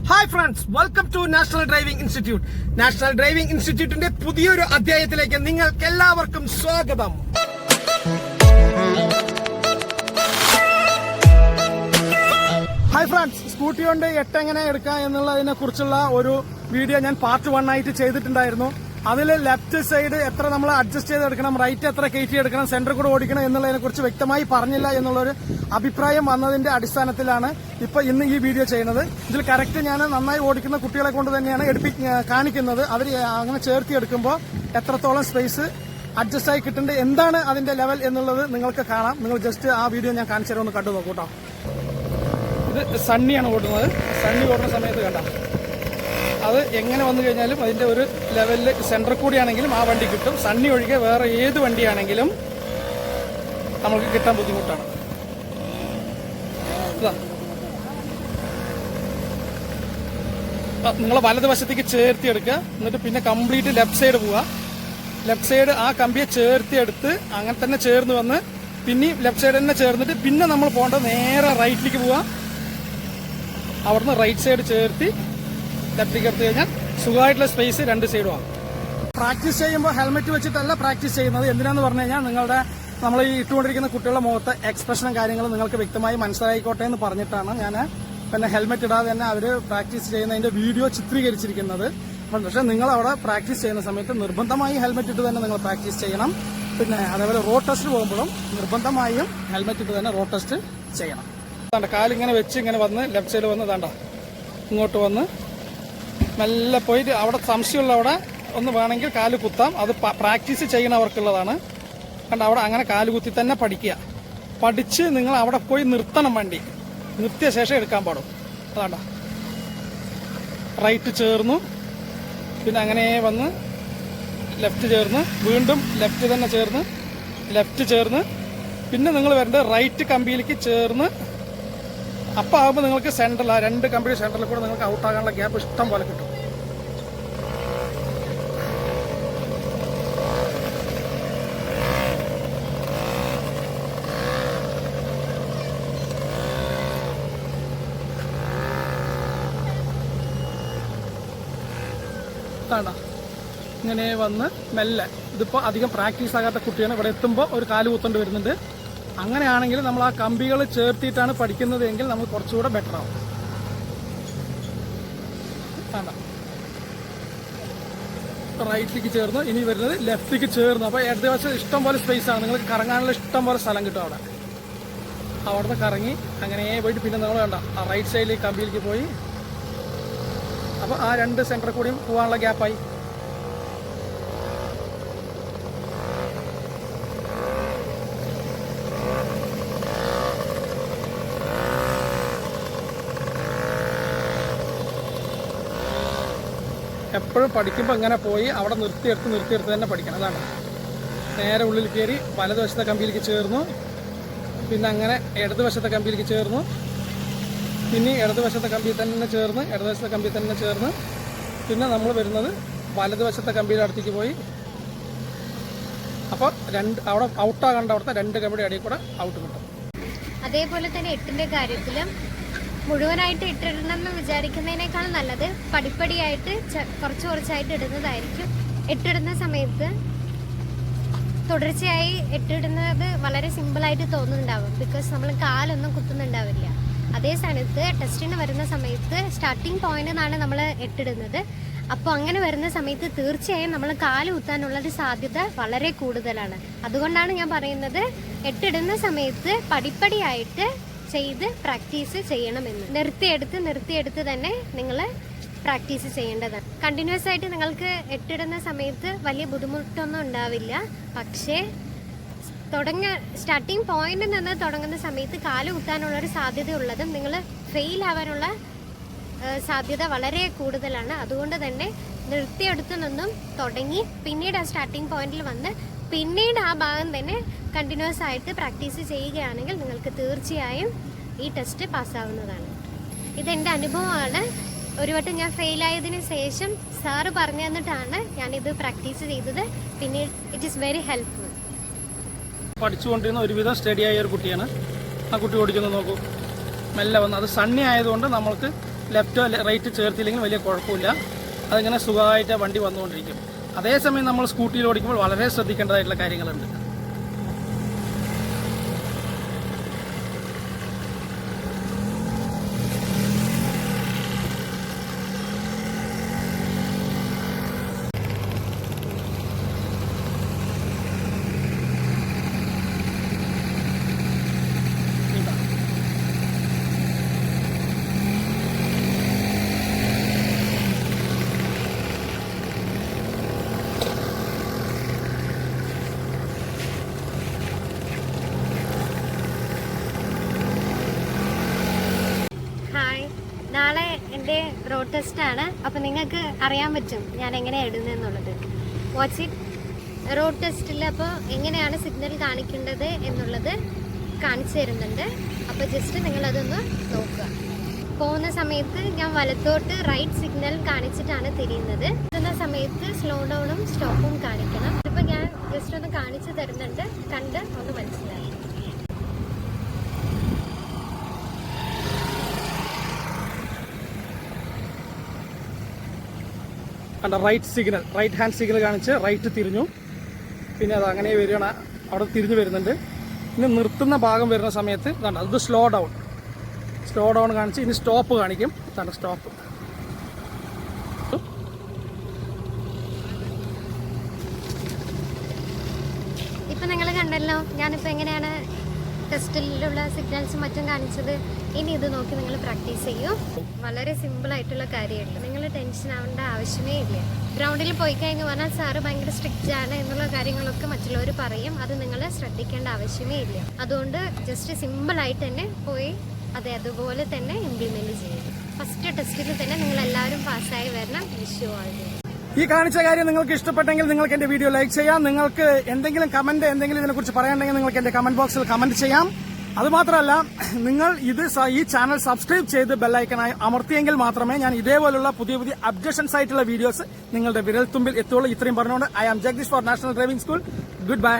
Hi friends, welcome to national driving institute. National driving ഇൻസ്റ്റിറ്റ്യൂട്ടിന്റെ പുതിയൊരു അധ്യായത്തിലേക്ക് നിങ്ങൾക്ക് എല്ലാവർക്കും സ്വാഗതം. ഹായ് ഫ്രണ്ട്സ്, സ്കൂട്ടി കൊണ്ട് 8 എങ്ങനെ എടുക്കാം എന്നുള്ളതിനെ കുറിച്ചുള്ള ഒരു വീഡിയോ ഞാൻ പാർട്ട് 1 ആയിട്ട് ചെയ്തിട്ടുണ്ടായിരുന്നു. അതിൽ ലെഫ്റ്റ് സൈഡ് എത്ര നമ്മൾ അഡ്ജസ്റ്റ് ചെയ്തെടുക്കണം, റൈറ്റ് എത്ര കയറ്റി എടുക്കണം, സെന്റർ കൂടെ ഓടിക്കണം എന്നുള്ളതിനെ കുറിച്ച് വ്യക്തമായി പറഞ്ഞില്ല എന്നുള്ളൊരു അഭിപ്രായം വന്നതിന്റെ അടിസ്ഥാനത്തിലാണ് ഇന്ന് ഈ വീഡിയോ ചെയ്യുന്നത്. ഇതിൽ കറക്റ്റ് ഞാൻ നന്നായി ഓടിക്കുന്ന കുട്ടികളെ കൊണ്ട് തന്നെയാണ് കാണിക്കുന്നത്. അവർ അങ്ങനെ ചേർത്തിയെടുക്കുമ്പോൾ എത്രത്തോളം സ്പേസ് അഡ്ജസ്റ്റ് ആയി കിട്ടുന്നുണ്ട്, എന്താണ് അതിന്റെ ലെവൽ എന്നുള്ളത് നിങ്ങൾക്ക് കാണാം. നിങ്ങൾ ജസ്റ്റ് ആ വീഡിയോ ഞാൻ കാണിച്ചു തരാം, ഒന്ന് കണ്ടു നോക്കൂ കേട്ടോ. ഇത് സണ്ണിയാണ് ഓടുന്നത്. സണ്ണി ഓടുന്ന സമയത്ത് കണ്ട അത് എങ്ങനെ വന്നു കഴിഞ്ഞാലും അതിന്റെ ഒരു ലെവലിൽ സെന്റർ കൂടിയാണെങ്കിലും ആ വണ്ടി കിട്ടും. സണ്ണി ഒഴികെ വേറെ ഏത് വണ്ടിയാണെങ്കിലും നമുക്ക് കിട്ടാൻ ബുദ്ധിമുട്ടാണ്. നിങ്ങൾ വലതുവശത്തേക്ക് ചേർത്തിയെടുക്കുക, എന്നിട്ട് പിന്നെ കംപ്ലീറ്റ് ലെഫ്റ്റ് സൈഡ് പോവുക. ലെഫ്റ്റ് സൈഡ് ആ കമ്പിയെ ചേർത്തിയെടുത്ത് അങ്ങനെ തന്നെ ചേർന്ന് വന്ന് പിന്നെ ലെഫ്റ്റ് സൈഡ് തന്നെ ചേർന്നിട്ട് പിന്നെ നമ്മൾ പോകേണ്ടത് നേരെ റൈറ്റിലേക്ക് പോവുക. അവിടുന്ന് റൈറ്റ് സൈഡ് ചേർത്തി ലെഫ്റ്റിലേക്ക് എടുത്തു കഴിഞ്ഞാൽ സുഖമായിട്ടുള്ള സ്പേസ് രണ്ട് സൈഡുമാണ്. പ്രാക്ടീസ് ചെയ്യുമ്പോൾ ഹെൽമെറ്റ് വെച്ചിട്ടല്ല പ്രാക്ടീസ് ചെയ്യുന്നത്. എന്തിനാന്ന് പറഞ്ഞു കഴിഞ്ഞാൽ നമ്മൾ ഈ ഇട്ടുകൊണ്ടിരിക്കുന്ന കുട്ടികളുടെ മുഖത്തെ എക്സ്പ്രഷനും കാര്യങ്ങളും നിങ്ങൾക്ക് വ്യക്തമായി മനസ്സിലായിക്കോട്ടെ എന്ന് പറഞ്ഞിട്ടാണ് ഞാൻ പിന്നെ ഹെൽമെറ്റ് ഇടാതെ തന്നെ അവർ പ്രാക്ടീസ് ചെയ്യുന്നതിന്റെ വീഡിയോ ചിത്രീകരിച്ചിരിക്കുന്നത്. പക്ഷെ നിങ്ങൾ അവിടെ പ്രാക്ടീസ് ചെയ്യുന്ന സമയത്ത് നിർബന്ധമായും ഹെൽമെറ്റ് ഇട്ട് തന്നെ നിങ്ങൾ പ്രാക്ടീസ് ചെയ്യണം. പിന്നെ അതേപോലെ റോഡ് ടെസ്റ്റ് പോകുമ്പോഴും നിർബന്ധമായും ഹെൽമെറ്റ് ഇട്ട് തന്നെ റോഡ് ടെസ്റ്റ് ചെയ്യണം. കാലിങ്ങനെ വെച്ച് ഇങ്ങനെ വന്ന് ലെഫ്റ്റ് സൈഡ് വന്ന് താണ്ട ഇങ്ങോട്ട് വന്ന് മെല്ലെ പോയിട്ട് അവിടെ സംശയമുള്ള അവിടെ ഒന്ന് വേണമെങ്കിൽ കാല് കുത്താം. അത് പ്രാക്ടീസ് ചെയ്യണവർക്കുള്ളതാണ്. കണ്ട അവിടെ അങ്ങനെ കാല് കുത്തി തന്നെ പഠിക്കുക. പഠിച്ച് നിങ്ങൾ അവിടെ പോയി നിർത്തണം. വണ്ടി നിർത്തിയ ശേഷം എടുക്കാൻ പാടും. അതാണ്ട റൈറ്റ് ചേർന്നു, പിന്നെ അങ്ങനെ വന്ന് ലെഫ്റ്റ് ചേർന്ന് വീണ്ടും ലെഫ്റ്റ് തന്നെ ചേർന്ന് ലെഫ്റ്റ് ചേർന്ന് പിന്നെ നിങ്ങൾ വരേണ്ടത് റൈറ്റ് കമ്പിയിലേക്ക് ചേർന്ന്. അപ്പം ആകുമ്പോൾ നിങ്ങൾക്ക് സെൻറ്ററിൽ ആ രണ്ട് കമ്പിയുടെ സെൻറ്ററിൽ കൂടെ നിങ്ങൾക്ക് ഔട്ടാകാനുള്ള ഗ്യാപ്പ് ഇഷ്ടം പോലെ കിട്ടും. കാണാ ഇങ്ങനെ വന്ന് മെല്ലെ. ഇതിപ്പോൾ അധികം പ്രാക്ടീസ് ആകാത്ത കുട്ടിയാണ്. ഇവിടെ എത്തുമ്പോൾ ഒരു കാല് കുത്തേണ്ടി വരുന്നുണ്ട്. അങ്ങനെയാണെങ്കിൽ നമ്മൾ ആ കമ്പികൾ ചേർത്തിയിട്ടാണ് പഠിക്കുന്നത് എങ്കിൽ നമുക്ക് കുറച്ചുകൂടെ ബെറ്റർ ആവും. വേണ്ട റൈറ്റിലേക്ക് ചേർന്ന് ഇനി വരുന്നത് ലെഫ്റ്റിലേക്ക് ചേർന്ന്. അപ്പോൾ ഇടത് വശം ഇഷ്ടം പോലെ സ്പേസ് ആണ്. നിങ്ങൾക്ക് കറങ്ങാനുള്ള ഇഷ്ടം പോലെ സ്ഥലം കിട്ടും അവിടെ. അവിടുന്ന് കറങ്ങി അങ്ങനെ പോയിട്ട് പിന്നെ നമ്മൾ വേണ്ട ആ റൈറ്റ് സൈഡിലേക്ക് കമ്പിയിലേക്ക് പോയി. അപ്പോൾ ആ രണ്ട് സെന്റർ കൂടിയും പോകാനുള്ള ഗ്യാപ്പായി. എപ്പോഴും പഠിക്കുമ്പോൾ ഇങ്ങനെ പോയി അവിടെ നിർത്തിയെടുത്ത് തന്നെ പഠിക്കണം. അതാണ് നേരെ ഉള്ളിൽ കയറി വലതുവശത്തെ കമ്പിയിലേക്ക് ചേർന്നു, പിന്നെ അങ്ങനെ ഇടതുവശത്തെ കമ്പിയിലേക്ക് ചേർന്നു, പിന്നെ ഇടതുവശത്തെ കമ്പിയിൽ തന്നെ ചേർന്ന് ഇടതുവശത്തെ കമ്പിയിൽ തന്നെ ചേർന്ന് പിന്നെ നമ്മൾ വരുന്നത് വലതുവശത്തെ കമ്പിയുടെ അടുത്തേക്ക് പോയി. അപ്പോൾ അവിടെ ഔട്ടാകേണ്ട അവിടുത്തെ രണ്ട് കമ്പിയുടെ അടിയിൽ കൂടെ ഔട്ട് കിട്ടും. അതേപോലെ തന്നെ 8ന്റെ കാര്യത്തിലും മുഴുവനായിട്ട് ഇട്ടിടണമെന്ന് വിചാരിക്കുന്നതിനേക്കാൾ നല്ലത് പടിപ്പടിയായിട്ട് കുറച്ചായിട്ട് ഇടുന്നതായിരിക്കും. ഇട്ടിടുന്ന സമയത്ത് തുടർച്ചയായി ഇട്ടിടുന്നത് വളരെ സിമ്പിളായിട്ട് തോന്നുന്നുണ്ടാവും. ബിക്കോസ് നമ്മൾ കാലൊന്നും കുത്തുന്നുണ്ടാവില്ല. അതേ സ്ഥാനത്ത് ടെസ്റ്റിന് വരുന്ന സമയത്ത് സ്റ്റാർട്ടിങ് പോയിന്റ് നിന്നാണ് നമ്മൾ ഇട്ടിടുന്നത്. അപ്പോൾ അങ്ങനെ വരുന്ന സമയത്ത് തീർച്ചയായും നമ്മൾ കാല് കുത്താനുള്ളൊരു സാധ്യത വളരെ കൂടുതലാണ്. അതുകൊണ്ടാണ് ഞാൻ പറയുന്നത് ഇട്ടിടുന്ന സമയത്ത് പടിപ്പടിയായിട്ട് ചെയ്ത് പ്രാക്ടീസ് ചെയ്യണമെന്ന്. നിർത്തിയെടുത്ത് തന്നെ നിങ്ങൾ പ്രാക്ടീസ് ചെയ്യേണ്ടതാണ്. കണ്ടിന്യൂസ് ആയിട്ട് നിങ്ങൾക്ക് ഇട്ടിടുന്ന സമയത്ത് വലിയ ബുദ്ധിമുട്ടൊന്നും ഉണ്ടാവില്ല. പക്ഷേ സ്റ്റാർട്ടിങ് പോയിന്റിൽ നിന്ന് തുടങ്ങുന്ന സമയത്ത് കാല് കുത്താനുള്ളൊരു സാധ്യത ഉള്ളതും നിങ്ങൾ ഫെയിൽ ആവാനുള്ള സാധ്യത വളരെ കൂടുതലാണ്. അതുകൊണ്ട് തന്നെ നിർത്തിയെടുത്ത് നിന്നും തുടങ്ങി പിന്നീട് ആ സ്റ്റാർട്ടിങ് പോയിന്റിൽ വന്ന് പിന്നീട് ആ ഭാഗം തന്നെ കണ്ടിന്യൂസ് ആയിട്ട് പ്രാക്ടീസ് ചെയ്യുകയാണെങ്കിൽ നിങ്ങൾക്ക് തീർച്ചയായും ഈ ടെസ്റ്റ് പാസ്സാവുന്നതാണ്. ഇതെൻ്റെ അനുഭവമാണ്. ഒരു വട്ടം ഞാൻ ഫെയിലായതിനു ശേഷം സാറ് പറഞ്ഞു തന്നിട്ടാണ് ഞാനിത് പ്രാക്ടീസ് ചെയ്തത്. പിന്നെ ഇറ്റ് ഈസ് വെരി ഹെൽപ്ഫുൾ. പഠിച്ചുകൊണ്ടിരുന്ന ഒരുവിധം സ്റ്റഡി ആയ ഒരു കുട്ടിയാണ്. ആ കുട്ടി ഓടിക്കുന്നത് നോക്കൂ. മെല്ലെ വന്ന് അത് സണ്ണി ആയതുകൊണ്ട് നമ്മൾക്ക് ലെഫ്റ്റോ റൈറ്റ് ചേർത്തില്ലെങ്കിൽ വലിയ കുഴപ്പമില്ല. അതിങ്ങനെ സുഖമായിട്ട് വണ്ടി വന്നുകൊണ്ടിരിക്കും. അതേസമയം നമ്മൾ സ്കൂട്ടിയിൽ ഓടിക്കുമ്പോൾ വളരെ ശ്രദ്ധിക്കേണ്ടതായിട്ടുള്ള കാര്യങ്ങളുണ്ട്. ഹായ്, നാളെ എൻ്റെ റോഡ് ടെസ്റ്റാണ്. അപ്പോൾ നിങ്ങൾക്ക് അറിയാൻ പറ്റും ഞാൻ എങ്ങനെയാണ് ഇടുന്നതെന്നുള്ളത്. Watch it. റോഡ് ടെസ്റ്റിൽ അപ്പോൾ എങ്ങനെയാണ് സിഗ്നൽ കാണിക്കേണ്ടത് എന്നുള്ളത് കാണിച്ചു തരുന്നുണ്ട്. അപ്പോൾ ജസ്റ്റ് നിങ്ങളതൊന്ന് നോക്കുക. പോകുന്ന സമയത്ത് ഞാൻ വലത്തോട്ട് റൈറ്റ് സിഗ്നൽ കാണിച്ചിട്ടാണ് തിരിയുന്നത്. എത്തുന്ന സമയത്ത് സ്ലോ ഡൗണും സ്റ്റോപ്പും കാണിക്കണം. ഇപ്പോൾ ഞാൻ ജസ്റ്റ് ഒന്ന് കാണിച്ചു തരുന്നുണ്ട്, കണ്ട് ഒന്ന് മനസ്സിലാക്കി. കണ്ട right signal, right hand signal കാണിച്ച് റൈറ്റ് തിരിഞ്ഞു. പിന്നെ അത് അങ്ങനെ വരികയാണ്, അവിടെ തിരിഞ്ഞു വരുന്നുണ്ട്. ഇനി നിർത്തുന്ന ഭാഗം വരുന്ന സമയത്ത് കണ്ട അത് സ്ലോ ഡൗൺ കാണിച്ച് ഇനി സ്റ്റോപ്പ് കാണിക്കും. കണ്ട സ്റ്റോപ്പ്. ഇപ്പം നിങ്ങൾ കണ്ടല്ലോ ഞാനിപ്പോൾ എങ്ങനെയാണ് ടെസ്റ്റിലുള്ള സിഗ്നൽസും മറ്റും കാണിച്ചത്. ഇനി ഇത് നോക്കി നിങ്ങൾ പ്രാക്ടീസ് ചെയ്യൂ. വളരെ സിമ്പിൾ ആയിട്ടുള്ള കാര്യമുള്ളൂ. നിങ്ങൾ ടെൻഷൻ ആവേണ്ട ആവശ്യമേ ഇല്ല. ഗ്രൗണ്ടിൽ പോയി കഴിഞ്ഞ് പറഞ്ഞാൽ സാറ് ഭയങ്കര സ്ട്രിക്റ്റ് ആണ് എന്നുള്ള കാര്യങ്ങളൊക്കെ മറ്റുള്ളവർ പറയും. അത് നിങ്ങൾ ശ്രദ്ധിക്കേണ്ട ആവശ്യമേ ഇല്ല. അതുകൊണ്ട് ജസ്റ്റ് സിമ്പിളായിട്ട് തന്നെ പോയി അത് അതുപോലെ തന്നെ ഇംപ്ലിമെൻറ്റ് ചെയ്യും. ഫസ്റ്റ് ടെസ്റ്റിൽ തന്നെ നിങ്ങൾ എല്ലാവരും പാസ്സായി വരണം. വിഷു ആയിട്ട് ഈ കാണിച്ച കാര്യം നിങ്ങൾക്ക് ഇഷ്ടപ്പെട്ടെങ്കിൽ നിങ്ങൾക്ക് എന്റെ വീഡിയോ ലൈക്ക് ചെയ്യാം. നിങ്ങൾക്ക് എന്തെങ്കിലും കമന്റ് എന്തെങ്കിലും ഇതിനെക്കുറിച്ച് പറയാനുണ്ടെങ്കിൽ നിങ്ങൾക്ക് എന്റെ കമന്റ് ബോക്സിൽ കമന്റ് ചെയ്യാം. അതുമാത്രമല്ല, നിങ്ങൾ ഈ ചാനൽ സബ്സ്ക്രൈബ് ചെയ്ത് ബെല്ലൈക്കനായി അമർത്തിയെങ്കിൽ മാത്രമേ ഞാൻ ഇതേപോലുള്ള പുതിയ പുതിയ അപ്ഡേഷൻസ് ആയിട്ടുള്ള വീഡിയോസ് നിങ്ങളുടെ വിരൽത്തുമ്പിൽ എത്തുള്ളൂ. ഇത്രയും പറഞ്ഞുകൊണ്ട് I am Jagadish for national driving school. Good bye.